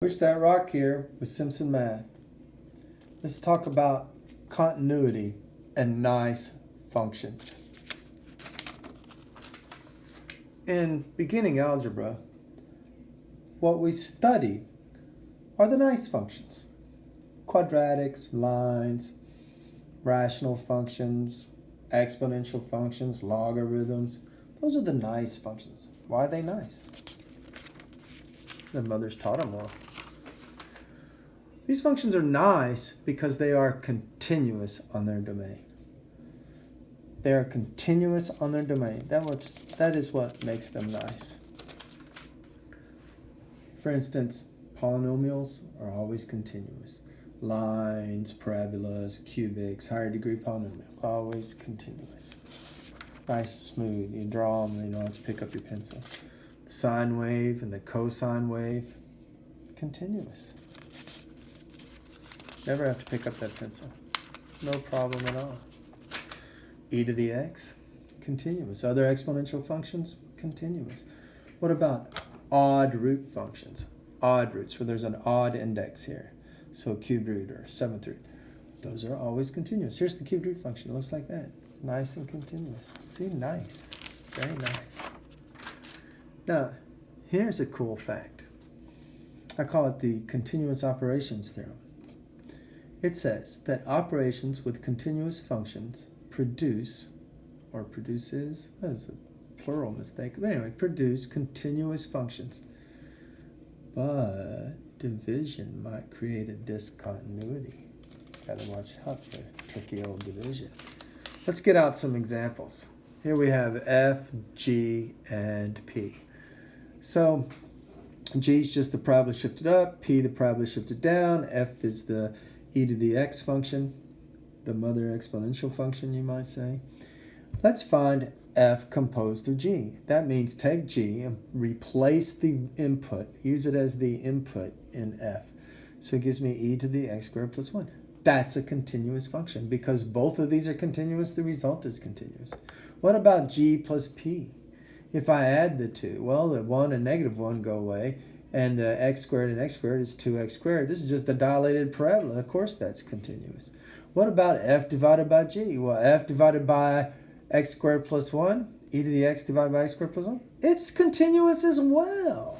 Push that rock here with Simpson Math. Let's talk about continuity and nice functions. In beginning algebra, what we study are the nice functions. Quadratics, lines, rational functions, exponential functions, logarithms. Those are the nice functions. Why are they nice? Their mothers taught them well. These functions are nice because they are continuous on their domain. They are continuous on their domain. That is what makes them nice. For instance, polynomials are always continuous. Lines, parabolas, cubics, higher degree polynomial, always continuous. Nice, smooth. You draw them, you don't have to pick up your pencil. The sine wave and the cosine wave, continuous. Never have to pick up that pencil. No problem at all. E to the x, continuous. Other exponential functions, continuous. What about odd root functions? Odd roots, where there's an odd index here. So cubed root or seventh root. Those are always continuous. Here's the cubed root function. It looks like that. Nice and continuous. See, nice. Very nice. Now, here's a cool fact. I call it the continuous operations theorem. It says that operations with continuous functions produce, or produces, that is a plural mistake, but anyway, produce continuous functions. But division might create a discontinuity. Gotta watch out for tricky old division. Let's get out some examples. Here we have F, G, and P. So G is just the parabola shifted up, P the parabola shifted down, F is the e to the x function, the mother exponential function, you might say. Let's find f composed of g. That means take g and replace the input, use it as the input in f. So it gives me e to the x squared plus 1. That's a continuous function. Because both of these are continuous, the result is continuous. What about g plus p? If I add the two, well, the 1 and negative 1 go away, and the x squared and x squared is 2x squared. This is just a dilated parabola. Of course that's continuous. What about f divided by g? Well, f divided by x squared plus 1, e to the x divided by x squared plus 1, it's continuous as well.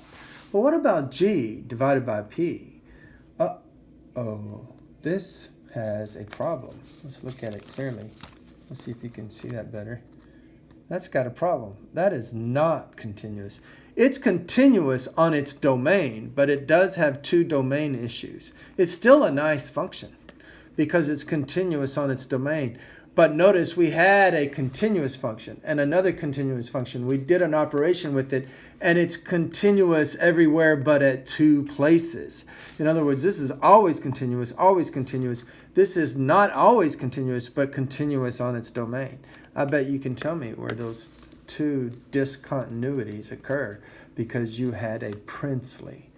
But what about g divided by p? Uh-oh, this has a problem. Let's look at it clearly. Let's see if you can see that better. That's got a problem. That is not continuous. It's continuous on its domain, but it does have two domain issues. It's still a nice function because it's continuous on its domain. But notice we had a continuous function and another continuous function. We did an operation with it, and it's continuous everywhere but at two places. In other words, this is always continuous, always continuous. This is not always continuous, but continuous on its domain. I bet you can tell me where those two discontinuities occur, because you had a princely,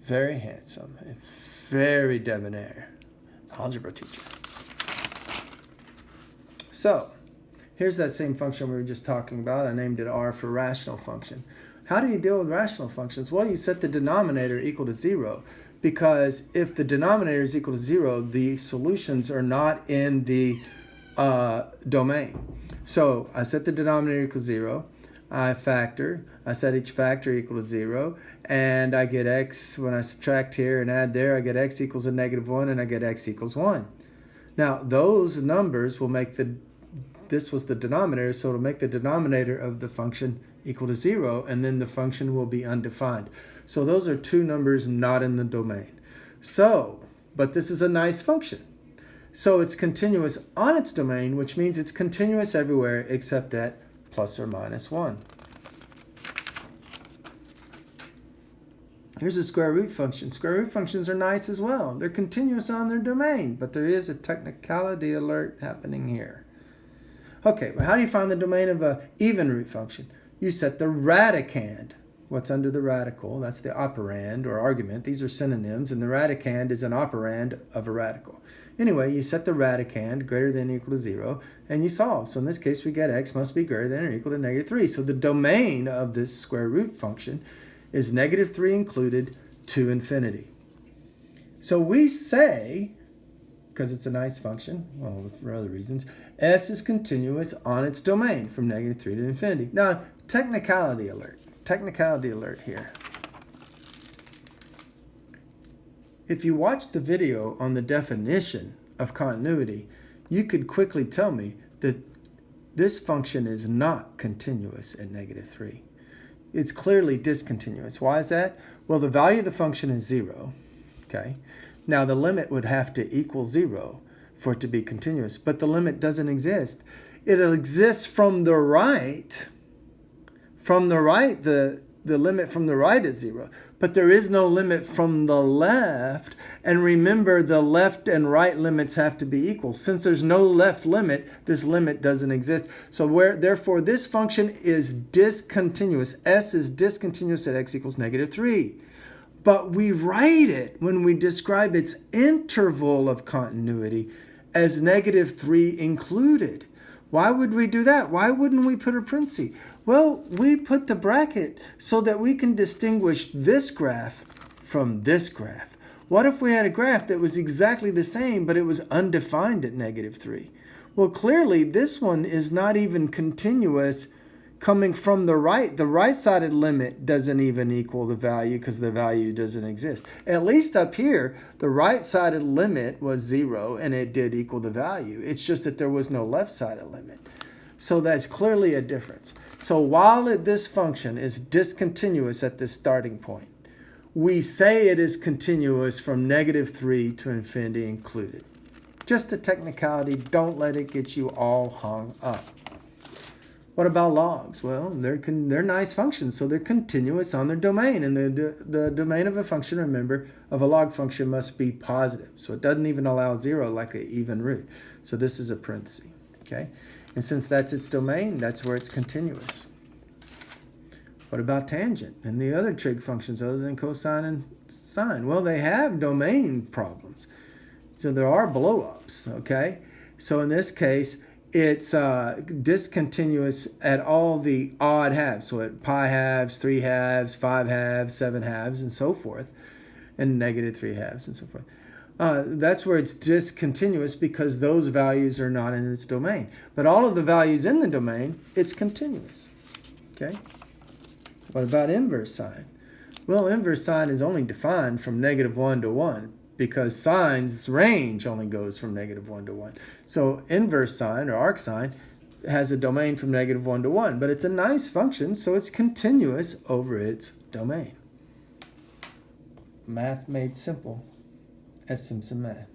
very handsome, and very debonair algebra teacher. So here's that same function we were just talking about. I named it R for rational function. How do you deal with rational functions? Well, you set the denominator equal to 0, because if the denominator is equal to 0, the solutions are not in the domain. So I set the denominator equal to 0. I factor. I set each factor equal to 0. And I get x, when I subtract here and add there, I get x equals a negative 1, and I get x equals 1. Now, those numbers will make this was the denominator, so it'll make the denominator of the function equal to 0, and then the function will be undefined. So those are two numbers not in the domain. So, but this is a nice function. So it's continuous on its domain, which means it's continuous everywhere except at plus or minus 1. Here's a square root function. Square root functions are nice as well. They're continuous on their domain, but there is a technicality alert happening here. Okay, but how do you find the domain of an even root function? You set the radicand. What's under the radical? That's the operand or argument. These are synonyms, and the radicand is an operand of a radical. Anyway, you set the radicand greater than or equal to 0, and you solve. So in this case, we get x must be greater than or equal to negative 3. So the domain of this square root function is negative 3 included to infinity. So we say, because it's a nice function, well, for other reasons, S is continuous on its domain from -3 to infinity. Now, technicality alert here. If you watch the video on the definition of continuity, you could quickly tell me that this function is not continuous at -3. It's clearly discontinuous. Why is that? Well, the value of the function is 0. Okay. Now, the limit would have to equal 0 for it to be continuous, but the limit doesn't exist. It exists from the right. From the right, the limit from the right is 0, but there is no limit from the left. And remember, the left and right limits have to be equal. Since there's no left limit, this limit doesn't exist. So therefore, this function is discontinuous. S is discontinuous at x equals -3. But we write it when we describe its interval of continuity as -3 included. Why would we do that? Why wouldn't we put a parenthesis? Well, we put the bracket so that we can distinguish this graph from this graph. What if we had a graph that was exactly the same, but it was undefined at -3? Well, clearly this one is not even continuous coming from the right. The right-sided limit doesn't even equal the value because the value doesn't exist. At least up here, the right-sided limit was 0 and it did equal the value. It's just that there was no left-sided limit. So that's clearly a difference. So while this function is discontinuous at this starting point, we say it is continuous from -3 to infinity included. Just a technicality. Don't let it get you all hung up. What about logs? Well, they're nice functions, so they're continuous on their domain. And the domain of a function, remember, of a log function must be positive. So it doesn't even allow 0 like an even root. So this is a parenthesis, okay? And since that's its domain, that's where it's continuous. What about tangent and the other trig functions other than cosine and sine? Well, they have domain problems. So there are blow-ups, okay? So in this case, it's discontinuous at all the odd halves. So at pi halves, 3 halves, 5 halves, 7 halves, and so forth, and -3 halves, and so forth. That's where it's discontinuous because those values are not in its domain. But all of the values in the domain, it's continuous. Okay? What about inverse sine? Well, inverse sine is only defined from -1 to 1. Because sine's range only goes from -1 to 1. So inverse sine, or arc sine, has a domain from -1 to 1. But it's a nice function, so it's continuous over its domain. Math made simple at Simpson Math.